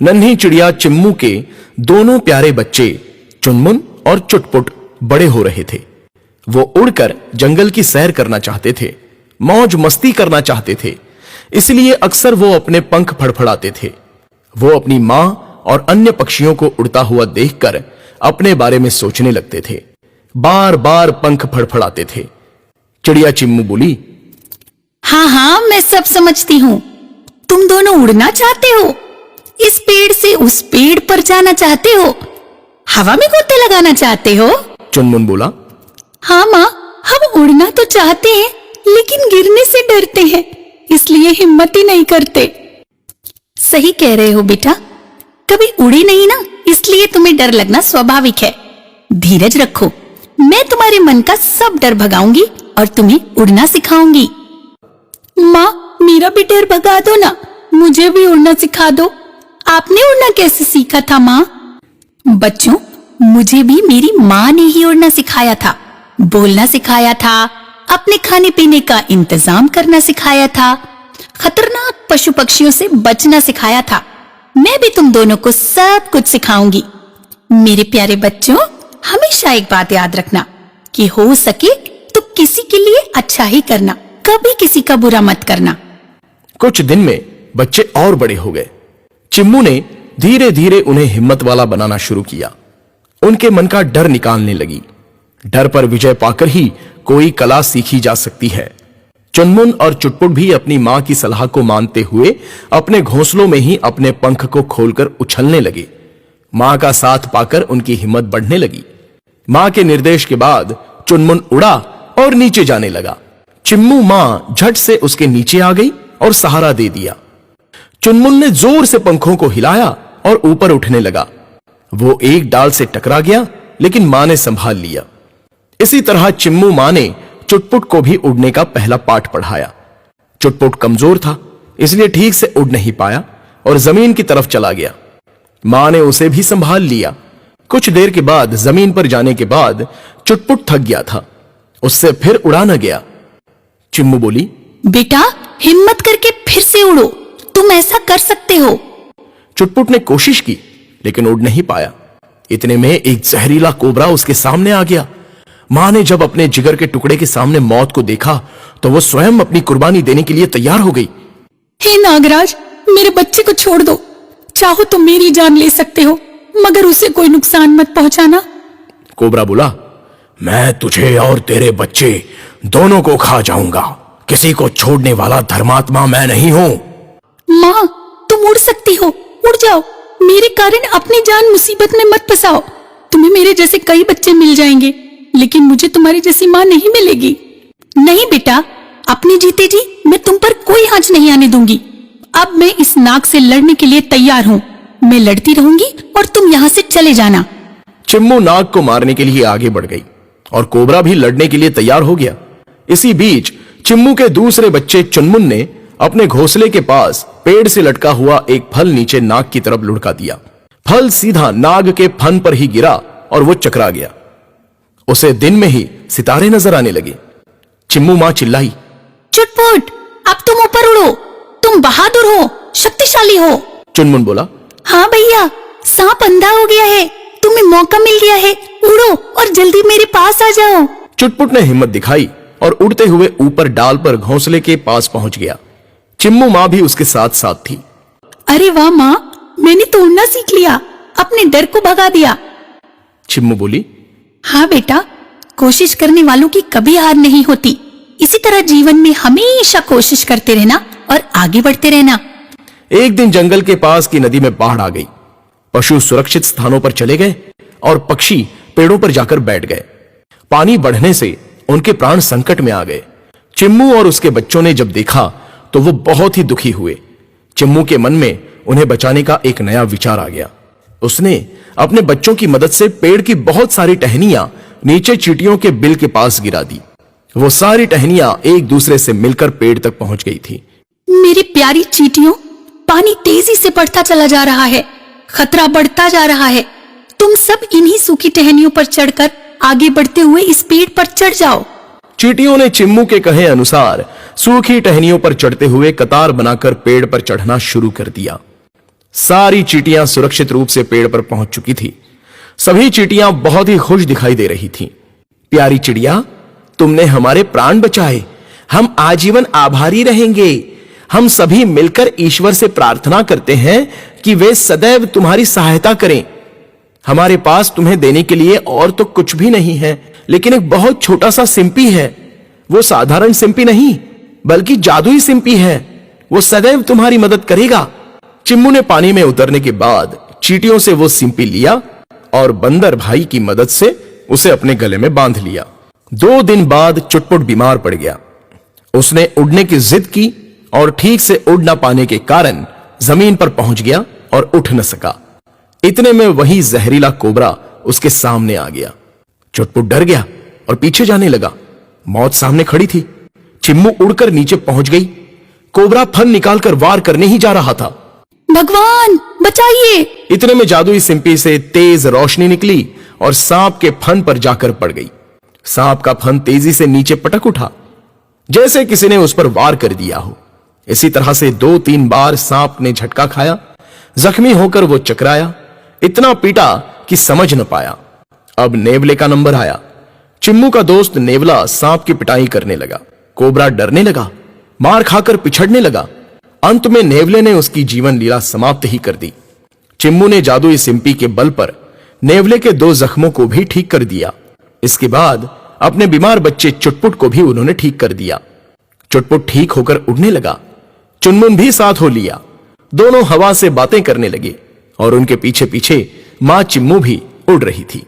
नन्ही चिड़िया चिम्मू के दोनों प्यारे बच्चे चुनमुन और चुटपुट बड़े हो रहे थे। वो उड़कर जंगल की सैर करना चाहते थे, मौज मस्ती करना चाहते थे। इसलिए अक्सर वो अपने पंख फड़फड़ाते थे। वो अपनी मां और अन्य पक्षियों को उड़ता हुआ देखकर अपने बारे में सोचने लगते थे। बार बार पंख फड़फड़ाते थे। चिड़िया चिम्मू बोली, हाँ हाँ, मैं सब समझती हूँ। तुम दोनों उड़ना चाहते हो, इस पेड़ से उस पेड़ पर जाना चाहते हो, हवा में गोते लगाना चाहते हो। चुनमुन बोला, हाँ माँ, हम उड़ना तो चाहते हैं लेकिन गिरने से डरते हैं, इसलिए हिम्मत ही नहीं करते। सही कह रहे हो बेटा, कभी उड़े नहीं ना, इसलिए तुम्हें डर लगना स्वाभाविक है। धीरज रखो, मैं तुम्हारे मन का सब डर भगाऊंगी और तुम्हें उड़ना सिखाऊंगी। माँ, मेरा भी डर भगा दो ना, मुझे भी उड़ना सिखा दो। आपने उड़ना कैसे सीखा था माँ? बच्चों, मुझे भी मेरी माँ ने ही उड़ना सिखाया था, बोलना सिखाया था, अपने खाने पीने का इंतजाम करना सिखाया था, खतरनाक पशु पक्षियों से बचना सिखाया था। मैं भी तुम दोनों को सब कुछ सिखाऊंगी। मेरे प्यारे बच्चों, हमेशा एक बात याद रखना कि हो सके तो किसी के लिए अच्छा ही करना, कभी किसी का बुरा मत करना। कुछ दिन में बच्चे और बड़े हो गए। चिम्मू ने धीरे धीरे उन्हें हिम्मत वाला बनाना शुरू किया। उनके मन का डर निकालने लगी। डर पर विजय पाकर ही कोई कला सीखी जा सकती है। चुनमुन और चुटपुट भी अपनी मां की सलाह को मानते हुए अपने घोंसलों में ही अपने पंख को खोलकर उछलने लगे। मां का साथ पाकर उनकी हिम्मत बढ़ने लगी। मां के निर्देश के बाद चुनमुन उड़ा और नीचे जाने लगा। चिम्मू मां झट से उसके नीचे आ गई और सहारा दे दिया। चुनमुन ने जोर से पंखों को हिलाया और ऊपर उठने लगा। वो एक डाल से टकरा गया, लेकिन मां ने संभाल लिया। इसी तरह चिम्मू मां ने चुटपुट को भी उड़ने का पहला पाठ पढ़ाया। चुटपुट कमजोर था, इसलिए ठीक से उड़ नहीं पाया और जमीन की तरफ चला गया। मां ने उसे भी संभाल लिया। कुछ देर के बाद जमीन पर जाने के बाद चुटपुट थक गया था, उससे फिर उड़ा न गया। चिम्मू बोली, बेटा, हिम्मत करके फिर से उड़ो, तुम ऐसा कर सकते हो। चुटपुट ने कोशिश की, लेकिन उड़ नहीं पाया। इतने में एक जहरीला कोबरा उसके सामने आ गया। मां ने जब अपने जिगर के टुकड़े के सामने मौत को देखा तो वो स्वयं अपनी कुर्बानी देने के लिए तैयार हो गई। हे नागराज, मेरे बच्चे को छोड़ दो, चाहो तो मेरी जान ले सकते हो, मगर उसे कोई नुकसान मत पहुंचाना। कोबरा बोला, मैं तुझे और तेरे बच्चे दोनों को खा जाऊंगा, किसी को छोड़ने वाला धर्मात्मा मैं नहीं हूं। माँ, तुम उड़ सकती हो, उड़ जाओ, मेरे कारण अपनी जान मुसीबत में मत फंसाओ। तुम्हें मेरे जैसे कई बच्चे मिल जाएंगे, लेकिन मुझे तुम्हारी जैसी माँ नहीं मिलेगी। नहीं बेटा, अपने जीते जी मैं तुम पर कोई आंच नहीं आने दूंगी। अब मैं इस नाग से लड़ने के लिए तैयार हूँ, मैं लड़ती रहूंगी और तुम यहाँ से चले जाना। चिम्मू नाग को मारने के लिए आगे बढ़ गई और कोबरा भी लड़ने के लिए तैयार हो गया। इसी बीच चिम्मू के दूसरे बच्चे चुनमुन ने अपने घोंसले के पास पेड़ से लटका हुआ एक फल नीचे नाग की तरफ लुढ़का दिया। फल सीधा नाग के फन पर ही गिरा और वो चकरा गया। उसे दिन में ही सितारे नजर आने लगे। चिम्मू मां चिल्लाई, चुटपुट, अब तुम ऊपर उड़ो, तुम बहादुर हो, शक्तिशाली हो। चुनमुन बोला, हाँ भैया, सांप अंधा हो गया है, तुम्हें मौका मिल गया है, उड़ो और जल्दी मेरे पास आ जाओ। चुटपुट ने हिम्मत दिखाई और उड़ते हुए ऊपर डाल पर घोंसले के पास पहुंच गया। चिम्मू मां भी उसके साथ साथ थी। अरे वाह माँ, मैंने तो उड़ना सीख लिया, अपने डर को भगा दिया। चिम्मू बोली, हाँ बेटा, कोशिश करने वालों की कभी हार नहीं होती। इसी तरह जीवन में हमेशा कोशिश करते रहना और आगे बढ़ते रहना। एक दिन जंगल के पास की नदी में बाढ़ आ गई। पशु सुरक्षित स्थानों पर चले गए और पक्षी पेड़ों पर जाकर बैठ गए। पानी बढ़ने से उनके प्राण संकट में आ गए। चिम्मू और उसके बच्चों ने जब देखा तो वो बहुत ही दुखी हुए। चिम्मू के मन में उन्हें बचाने का एक नया विचार आ गया। उसने अपने बच्चों की मदद से पेड़ की बहुत सारी टहनियां नीचे चींटियों के बिल के पास गिरा दी। वो सारी टहनियां एक दूसरे से मिलकर पेड़ तक पहुंच गई थी। मेरी प्यारी चींटियों, पानी तेजी से बढ़ता चला जा रहा है, खतरा बढ़ता जा रहा है। तुम सब इन्हीं सूखी टहनियों पर चढ़कर आगे बढ़ते हुए इस पेड़ पर चढ़ जाओ। चींटियों ने चिम्मू के कहे अनुसार सूखी टहनियों पर चढ़ते हुए कतार बनाकर पेड़ पर चढ़ना शुरू कर दिया। सारी चींटियां सुरक्षित रूप से पेड़ पर पहुंच चुकी थी। सभी चींटियां बहुत ही खुश दिखाई दे रही थीं। प्यारी चिड़िया, तुमने हमारे प्राण बचाए, हम आजीवन आभारी रहेंगे। हम सभी मिलकर ईश्वर से प्रार्थना करते हैं कि वे सदैव तुम्हारी सहायता करें। हमारे पास तुम्हें देने के लिए और तो कुछ भी नहीं है, लेकिन एक बहुत छोटा सा सिंपी है। वो साधारण सिंपी नहीं, बल्कि जादुई सिंपी है। वो सदैव तुम्हारी मदद करेगा। चिम्मू ने पानी में उतरने के बाद चींटियों से वो सिंपी लिया और बंदर भाई की मदद से उसे अपने गले में बांध लिया। 2 दिन बाद चुटपुट बीमार पड़ गया। उसने उड़ने की जिद की और ठीक से उड़ ना पाने के कारण जमीन पर पहुंच गया और उठ न सका। इतने में वही जहरीला कोबरा उसके सामने आ गया। चुटपुट डर गया और पीछे जाने लगा। मौत सामने खड़ी थी। चिम्मू उड़कर नीचे पहुंच गई। कोबरा फन निकालकर वार करने ही जा रहा था। भगवान बचाइए! इतने में जादुई सिंपी से तेज रोशनी निकली और सांप के फन पर जाकर पड़ गई। सांप का फन तेजी से नीचे पटक उठा, जैसे किसी ने उस पर वार कर दिया हो। इसी तरह से 2-3 बार सांप ने झटका खाया। जख्मी होकर वो चकराया, इतना पीटा कि समझ न पाया। अब नेवले का नंबर आया। चिम्मू का दोस्त नेवला सांप की पिटाई करने लगा। कोबरा डरने लगा, मार खाकर पिछड़ने लगा। अंत में नेवले ने उसकी जीवन लीला समाप्त ही कर दी। चिम्मू ने जादुई सिंपी के बल पर नेवले के 2 जख्मों को भी ठीक कर दिया। इसके बाद अपने बीमार बच्चे चुटपुट को भी उन्होंने ठीक कर दिया। चुटपुट ठीक होकर उड़ने लगा। चुनमुन भी साथ हो लिया। दोनों हवा से बातें करने लगे और उनके पीछे पीछे मां चिम्मू भी उड़ रही थी।